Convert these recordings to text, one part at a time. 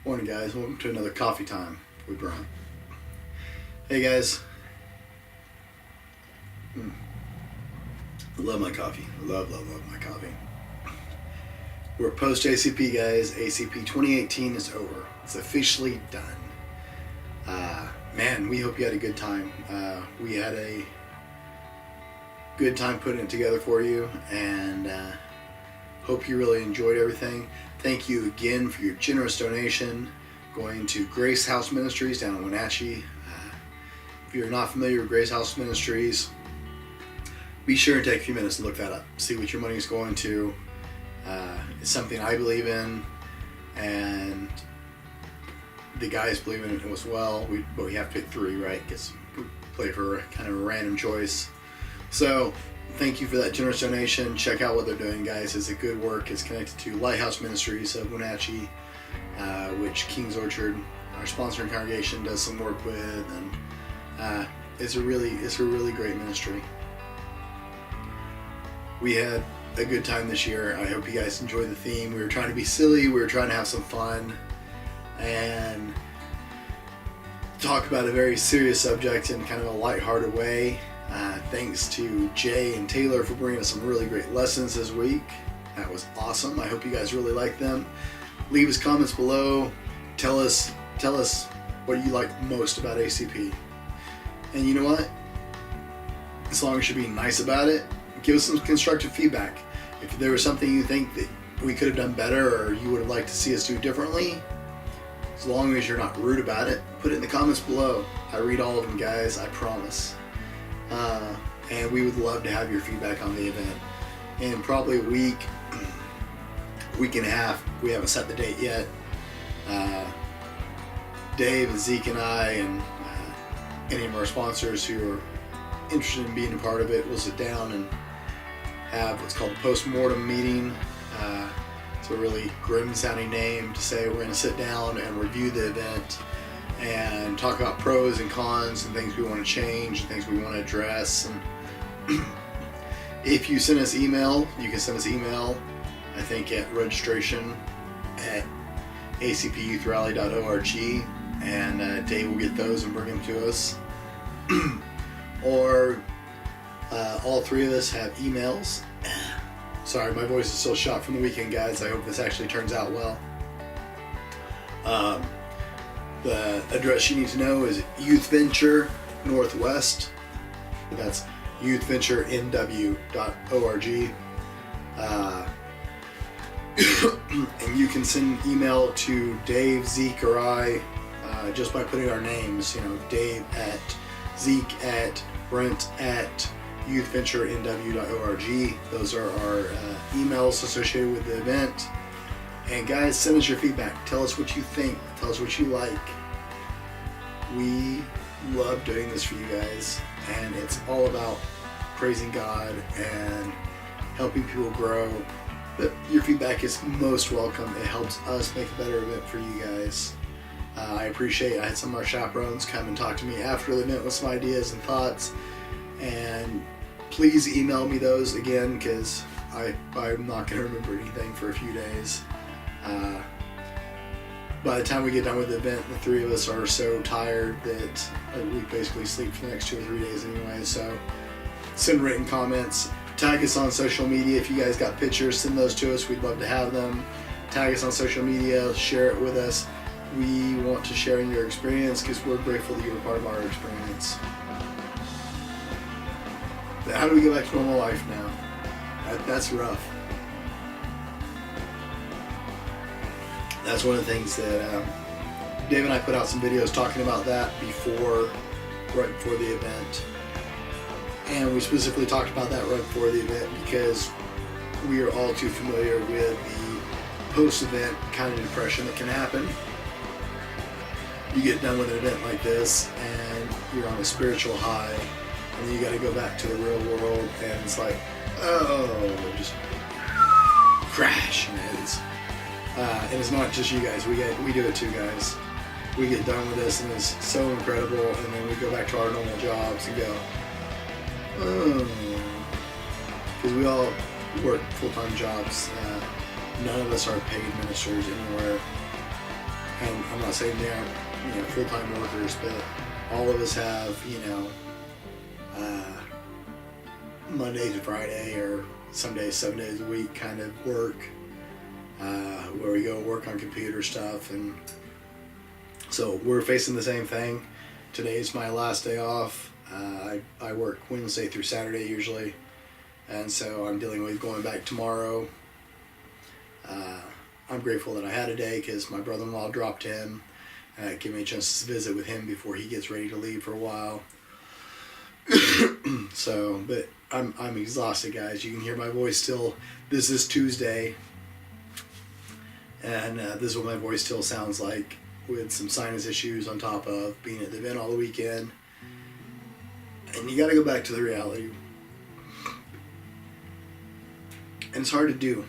Morning, guys. Welcome to another coffee time with Brian. Hey, guys. I love my coffee. Love my coffee. We're post ACP, guys. ACP 2018 is over. It's officially done. Man, we hope you had a good time. We had a good time putting it together for you, and hope you really enjoyed everything. Thank you again for your generous donation going to Grace House Ministries down in Wenatchee. If you're not familiar with Grace House Ministries, be sure and take a few minutes and look that up. See what your money is going to. It's something I believe in, and the guys believe in it as well. But we have to pick three, right? Because we play for kind of a random choice. So thank you for that generous donation. Check out what they're doing, guys. It's a good work. It's connected to Lighthouse Ministries of Wenatchee, which King's Orchard, our sponsoring congregation, does some work with, and it's a really great ministry. We had a good time this year. I hope you guys enjoyed the theme. We were trying to be silly. We were trying to have some fun and talk about a very serious subject in kind of a lighthearted way. Thanks to Jay and Taylor for bringing us some really great lessons this week. That was awesome. I hope you guys really liked them. Leave us comments below. Tell us what you like most about ACP. And you know what? As long as you're being nice about it, give us some constructive feedback. If there was something you think that we could have done better or you would have liked to see us do differently, as long as you're not rude about it, put it in the comments below. I read all of them, guys, I promise. And we would love to have your feedback on the event. In probably a week and a half, we haven't set the date yet. Dave and Zeke and I and any of our sponsors who are interested in being a part of it will sit down and have what's called a post-mortem meeting. It's a really grim sounding name to say. We're going to sit down and review the event and talk about pros and cons and things we want to change and things we want to address. And if you send us email, you can send us email, I think, at registration@acpyouth.rally.org, and Dave will get those and bring them to us. Or all three of us have emails. Sorry, my voice is still shot from the weekend, guys. I hope this actually turns out well. The address you need to know is Youth Venture Northwest. That's youthventurenw.org. And you can send an email to Dave, Zeke, or I just by putting our names. Dave at Zeke at Brent at youthventurenw.org. Those are our emails associated with the event. And guys, send us your feedback. Tell us what you think. Tell us what you like. We love doing this for you guys, and it's all about praising God and helping people grow. But your feedback is most welcome. It helps us make a better event for you guys. I appreciate. I had some of our chaperones come and talk to me after the event with some ideas and thoughts. And please email me those again, because I'm not going to remember anything for a few days. By the time we get done with the event, the three of us are so tired that we basically sleep for the next 2 or 3 days anyway. So send written comments. Tag us on social media. If you guys got pictures, send those to us. We'd love to have them. Tag us on social media. Share it with us. We want to share in your experience because we're grateful that you're a part of our experience. How do we go back to normal life now? That's rough. That's one of the things that Dave and I put out some videos talking about that right before the event. And we specifically talked about that right before the event because we are all too familiar with the post-event kind of depression that can happen. You get done with an event like this and you're on a spiritual high, and then you got to go back to the real world, and it's like, just crash. And it's not just you guys. We do it too, guys. We get done with this, and it's so incredible, and then we go back to our normal jobs and go, because we all work full-time jobs. None of us are paid ministers anywhere. and I'm not saying they aren't, full-time workers, but all of us have, Monday to Friday or some days 7 days a week kind of work, where we go work on computer stuff, and so we're facing the same thing. Today's my last day off. I work Wednesday through Saturday usually, and so I'm dealing with going back tomorrow. I'm grateful that I had a day because my brother-in-law dropped in, and it gave me a chance to visit with him before he gets ready to leave for a while. So, but I'm exhausted, guys. You can hear my voice still. This is Tuesday, and this is what my voice still sounds like, with some sinus issues on top of being at the event all the weekend. And you got to go back to the reality. And it's hard to do.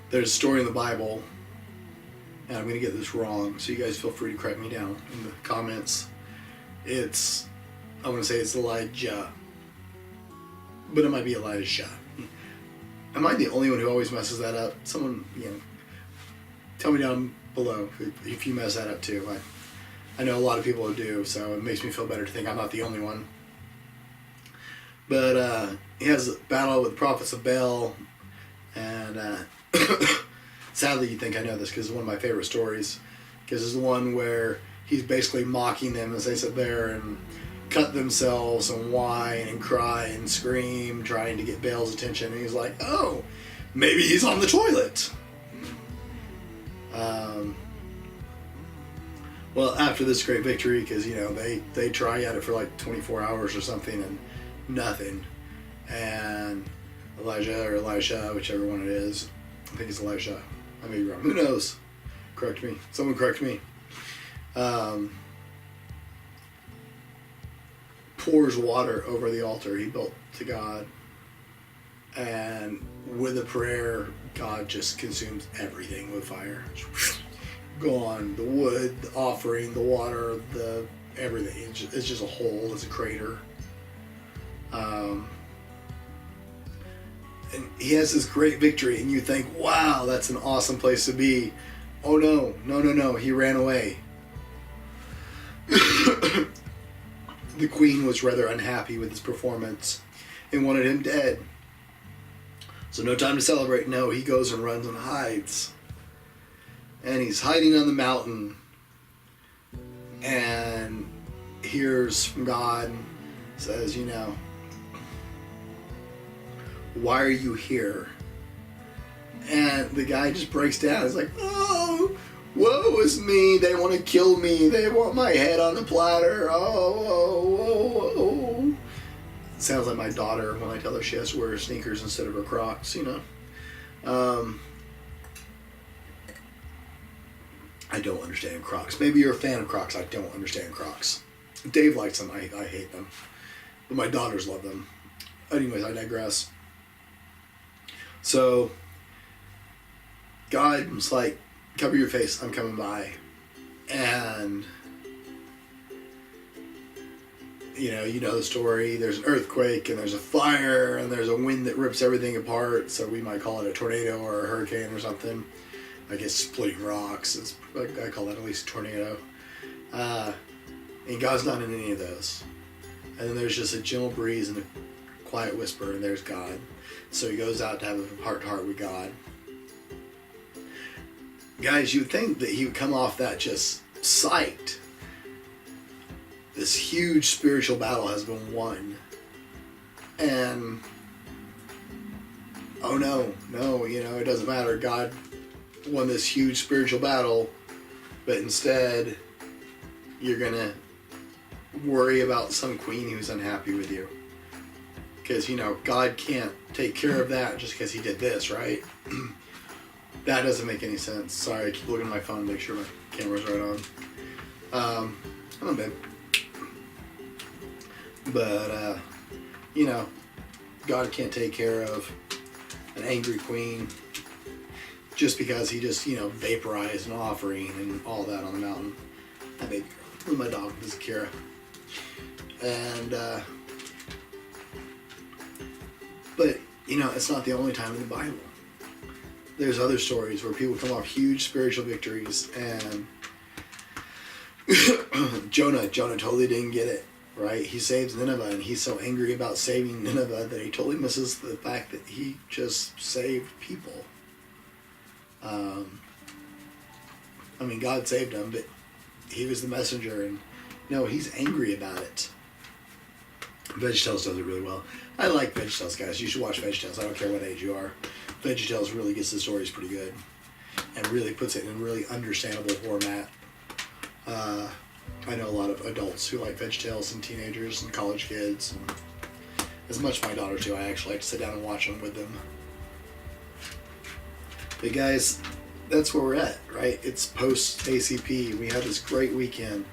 There's a story in the Bible, and I'm going to get this wrong, so you guys feel free to correct me down in the comments. I want to say it's Elijah, but it might be Elijah. Am I the only one who always messes that up? Someone, tell me down below if you mess that up too. I know a lot of people do, so it makes me feel better to think I'm not the only one. But he has a battle with the prophets of Baal, and sadly you think I know this because it's one of my favorite stories, because it's the one where he's basically mocking them as they sit there and cut themselves and whine and cry and scream, trying to get Baal's attention, and he's like, oh, maybe he's on the toilet. Well, after this great victory, because they try at it for like 24 hours or something and nothing, and Elijah or Elisha, whichever one it is, I think it's Elisha, I may be wrong, who knows, correct me, someone correct me, pours water over the altar he built to God, and with a prayer, God just consumes everything with fire. Gone, the wood, the offering, the water, the everything. It's just a hole, it's a crater. And he has this great victory, and you think, wow, that's an awesome place to be. Oh no, he ran away. The queen was rather unhappy with his performance and wanted him dead. So no time to celebrate. No, he goes and runs and hides. And he's hiding on the mountain and hears from God, says, why are you here? And the guy just breaks down. He's like, oh, woe is me. They want to kill me. They want my head on a platter. Oh. Sounds like my daughter when I tell her she has to wear sneakers instead of her Crocs, I don't understand Crocs. Maybe you're a fan of Crocs. I don't understand Crocs. Dave likes them. I hate them. But my daughters love them. Anyways, I digress. So, God was like, cover your face, I'm coming by. And, you know the story. There's an earthquake, and there's a fire, and there's a wind that rips everything apart. So we might call it a tornado or a hurricane or something. I guess splitting rocks. I call that at least a tornado. And God's not in any of those. And then there's just a gentle breeze and a quiet whisper, and there's God. So he goes out to have a heart-to-heart with God. Guys, you would think that he would come off that just psyched. This huge spiritual battle has been won. And, oh no, it doesn't matter. God won this huge spiritual battle, but instead you're gonna worry about some queen who's unhappy with you, because God can't take care of that just because he did this, right? That doesn't make any sense. Sorry, I keep looking at my phone to make sure my camera's right on. Come on, babe. But God can't take care of an angry queen just because he just, vaporized an offering and all that on the mountain. That baby girl. With my dog, this is Kira. And, but, it's not the only time in the Bible there's other stories where people come off huge spiritual victories, and Jonah totally didn't get it, right? He saves Nineveh, and he's so angry about saving Nineveh that he totally misses the fact that he just saved people. I mean, God saved him, but he was the messenger, and no, he's angry about it. VeggieTales does it really well. I like VeggieTales, guys. You should watch VeggieTales. I don't care what age you are. VeggieTales really gets the stories pretty good, and really puts it in a really understandable format. I know a lot of adults who like VeggieTales, and teenagers and college kids. And as much as my daughters do, I actually like to sit down and watch them with them. But guys, that's where we're at, right? It's post ACP. We had this great weekend.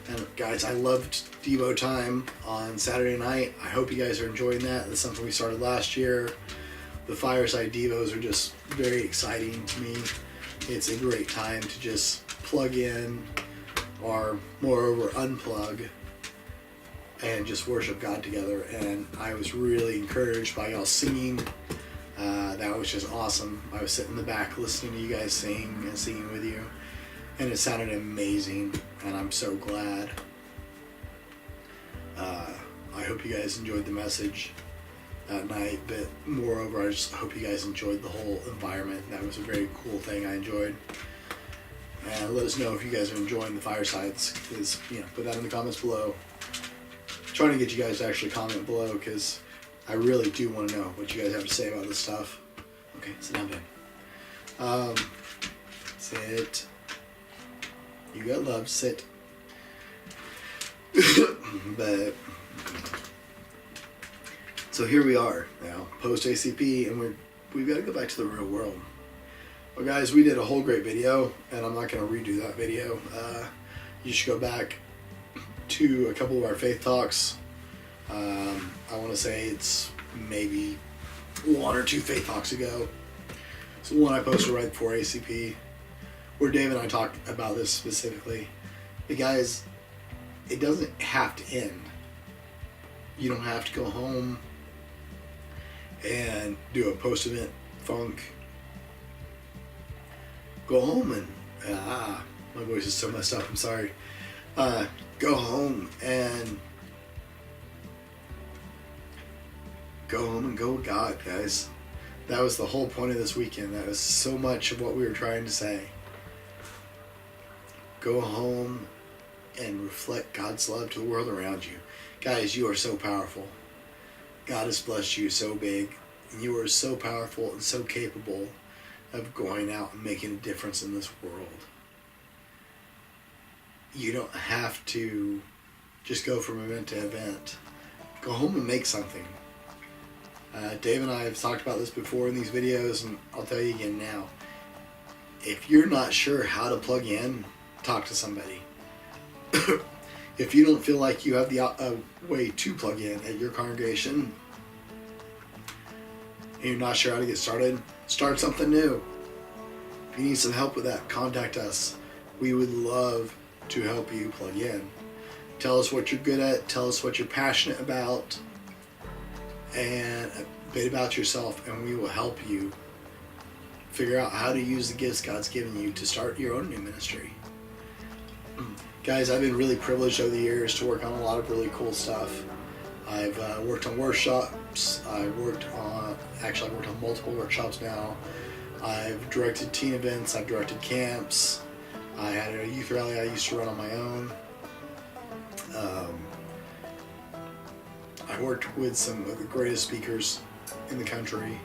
And guys, I loved Devo time on Saturday night. I hope you guys are enjoying that. That's something we started last year. The Fireside Devos are just very exciting to me. It's a great time to just plug in, or moreover unplug, and just worship God together. And I was really encouraged by y'all singing. That was just awesome. I was sitting in the back listening to you guys sing and singing with you, and it sounded amazing, and I'm so glad. I hope you guys enjoyed the message that night, but moreover, I just hope you guys enjoyed the whole environment. That was a very cool thing I enjoyed. And let us know if you guys are enjoying the firesides, because, put that in the comments below. I'm trying to get you guys to actually comment below, because I really do want to know what you guys have to say about this stuff. Okay, sit down, Ben. Sit. You got love, sit. But so here we are now, post ACP, and we've got to go back to the real world. Well, guys, we did a whole great video, and I'm not going to redo that video. You should go back to a couple of our faith talks. I want to say it's maybe 1 or 2 faith talks ago. So one I posted right before ACP, where Dave and I talked about this specifically. But guys, it doesn't have to end. You don't have to go home and do a post-event funk. Go home and, my voice is so messed up, I'm sorry. Go home and go with God, guys. That was the whole point of this weekend. That was so much of what we were trying to say. Go home and reflect God's love to the world around you. Guys, you are so powerful. God has blessed you so big. And you are so powerful and so capable of going out and making a difference in this world. You don't have to just go from event to event. Go home and make something. Dave and I have talked about this before in these videos, and I'll tell you again now. If you're not sure how to plug in, talk to somebody. If you don't feel like you have the way to plug in at your congregation, and you're not sure how to get started, start something new. If you need some help with that, contact us. We would love to help you plug in. Tell us what you're good at, tell us what you're passionate about, and a bit about yourself, and we will help you figure out how to use the gifts God's given you to start your own new ministry. Guys, I've been really privileged over the years to work on a lot of really cool stuff. I've worked on workshops. I've worked on multiple workshops now. I've directed teen events. I've directed camps. I had a youth rally I used to run on my own. I worked with some of the greatest speakers in the country.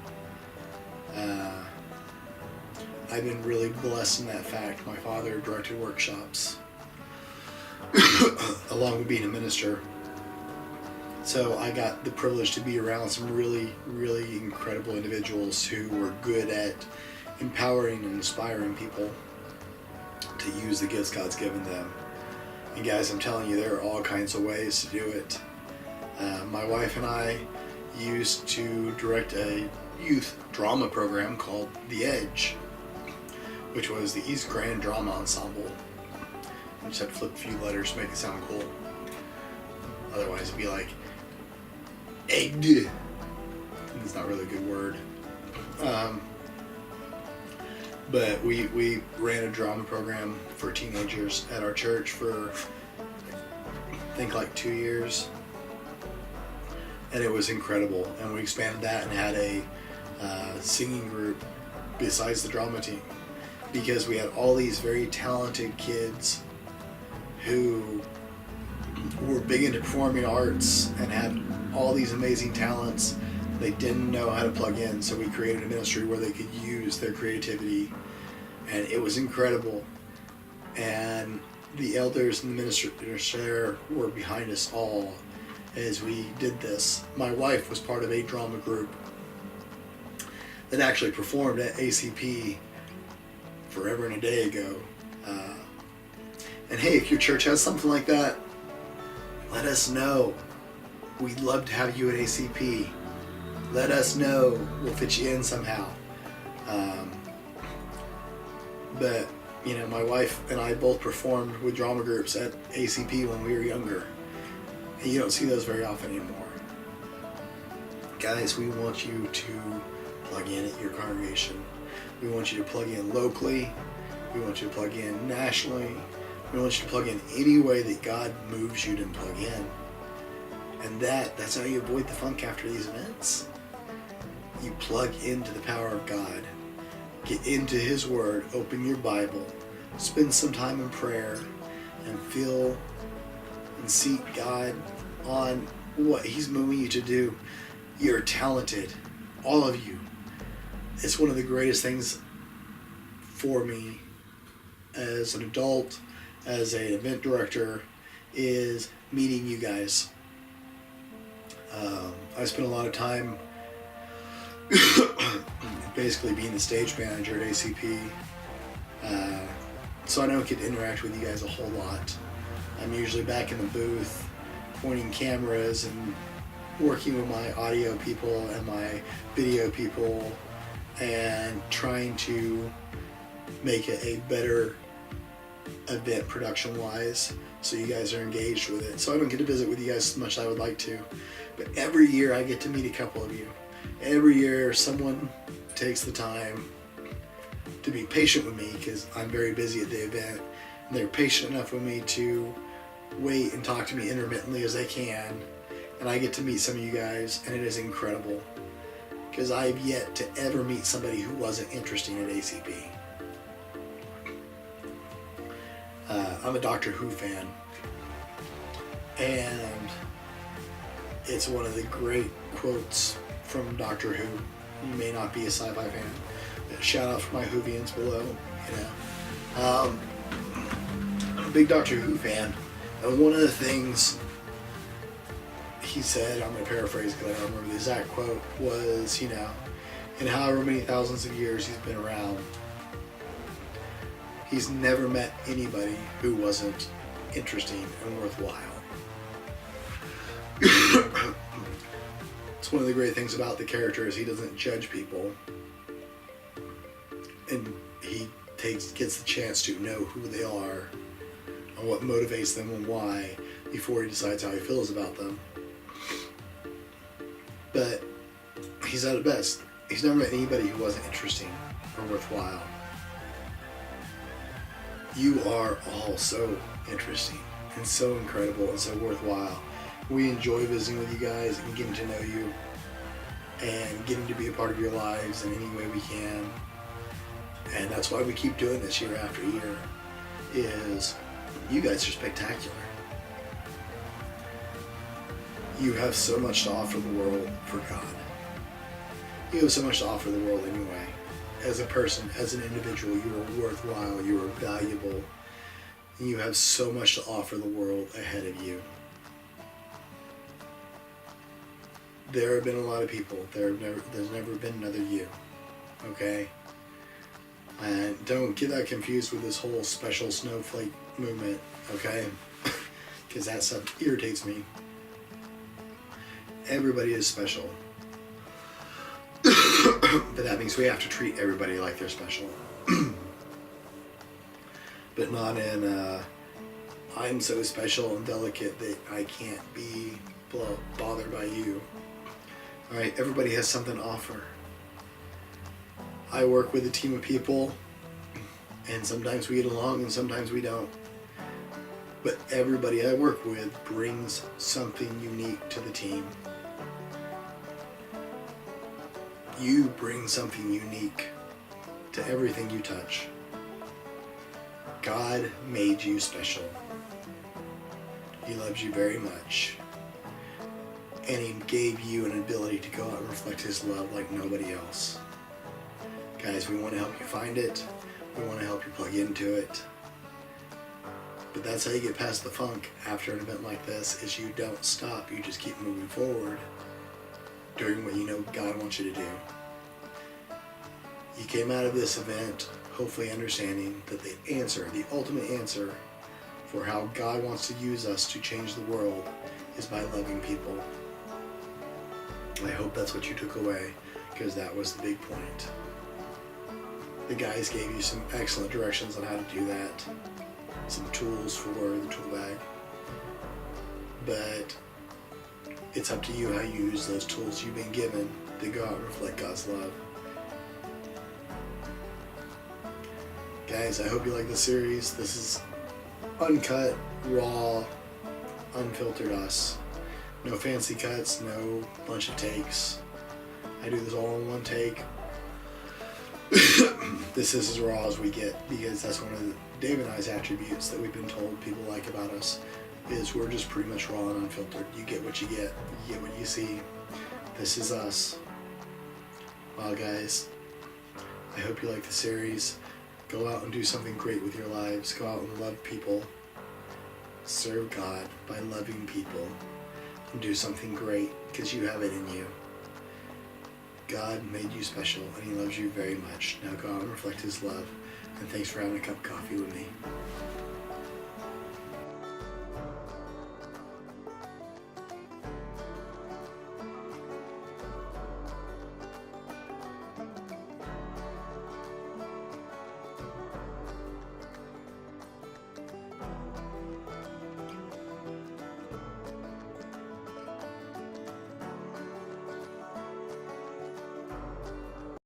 I've been really blessed in that fact. My father directed workshops along with being a minister. So I got the privilege to be around some really, really incredible individuals who were good at empowering and inspiring people to use the gifts God's given them. And guys, I'm telling you, there are all kinds of ways to do it. My wife and I used to direct a youth drama program called The Edge, which was the East Grand Drama Ensemble. I just had to flip a few letters to make it sound cool. Otherwise it'd be like egged. It's not really a good word. But we ran a drama program for teenagers at our church for, I think, like 2 years. And it was incredible. And we expanded that and had a singing group besides the drama team. Because we had all these very talented kids who were big into performing arts and had all these amazing talents. They didn't know how to plug in, so we created a ministry where they could use their creativity, and it was incredible. And the elders and the minister there were behind us all as we did this. My wife was part of a drama group that actually performed at ACP forever and a day ago. And hey, if your church has something like that, let us know. We'd love to have you at ACP. Let us know. We'll fit you in somehow. But, you know, my wife and I both performed with drama groups at ACP when we were younger. And you don't see those very often anymore. Guys, we want you to plug in at your congregation. We want you to plug in locally. We want you to plug in nationally. We want you to plug in any way that God moves you to plug in. And that's how you avoid the funk after these events. You plug into the power of God. Get into His Word. Open your Bible. Spend some time in prayer. And feel and seek God on what He's moving you to do. You're talented. All of you. It's one of the greatest things for me as an adult, as an event director, is meeting you guys. I spent a lot of time basically being the stage manager at ACP, so I don't get to interact with you guys a whole lot. I'm usually back in the booth pointing cameras and working with my audio people and my video people and trying to make it a better event production wise, so you guys are engaged with it. So I don't get to visit with you guys as much as I would like to, but every year I get to meet a couple of you. Every year someone takes the time to be patient with me because I'm very busy at the event, and they're patient enough with me to wait and talk to me intermittently as they can, and I get to meet some of you guys, and it is incredible because I've yet to ever meet somebody who wasn't interesting at ACP. I'm a Doctor Who fan, and it's one of the great quotes from Doctor Who. You may not be a sci-fi fan, but shout out for my Whovians below. You know, I'm a big Doctor Who fan, and one of the things he said, I'm going to paraphrase because I don't remember the exact quote, was, you know, in however many thousands of years he's been around, he's never met anybody who wasn't interesting and worthwhile. It's one of the great things about the character is he doesn't judge people, and he gets the chance to know who they are and what motivates them and why before he decides how he feels about them. But he's at his best. He's never met anybody who wasn't interesting or worthwhile. You are all so interesting and so incredible and so worthwhile. We enjoy visiting with you guys and getting to know you and getting to be a part of your lives in any way we can. And that's why we keep doing this year after year, is you guys are spectacular. You have so much to offer the world for God. You have so much to offer the world anyway. As a person, as an individual, you are worthwhile, you are valuable. You have so much to offer the world ahead of you. There have been a lot of people. There's never been another you. Okay? And don't get that confused with this whole special snowflake movement. Okay? Because that stuff irritates me. Everybody is special. But that means we have to treat everybody like they're special. But not in, I'm so special and delicate that I can't be bothered by you. Alright, everybody has something to offer. I work with a team of people And sometimes we get along and sometimes we don't. But everybody I work with brings something unique to the team. You bring something unique to everything you touch. God made you special. He loves you very much. And He gave you an ability to go out and reflect His love like nobody else. Guys, we want to help you find it. We want to help you plug into it. But that's how you get past the funk after an event like this, is you don't stop. You just keep moving forward, doing what you know God wants you to do. You came out of this event hopefully understanding that the answer, the ultimate answer for how God wants to use us to change the world is by loving people. I hope that's what you took away, because that was the big point. The guys gave you some excellent directions on how to do that, some tools for the tool bag, but it's up to you how you use those tools you've been given to go out and reflect God's love. Guys, I hope you like the series. This is uncut, raw, unfiltered us. No fancy cuts, no bunch of takes. I do this all in one take. This is as raw as we get, because that's one of Dave and I's attributes that we've been told people like about us, is we're just pretty much raw and unfiltered. You get what you get what you see. This is us. Wow, guys, I hope you like the series. Go out and do something great with your lives. Go out and love people. Serve God by loving people. And do something great, because you have it in you. God made you special, and He loves you very much. Now go out and reflect His love. And thanks for having a cup of coffee with me.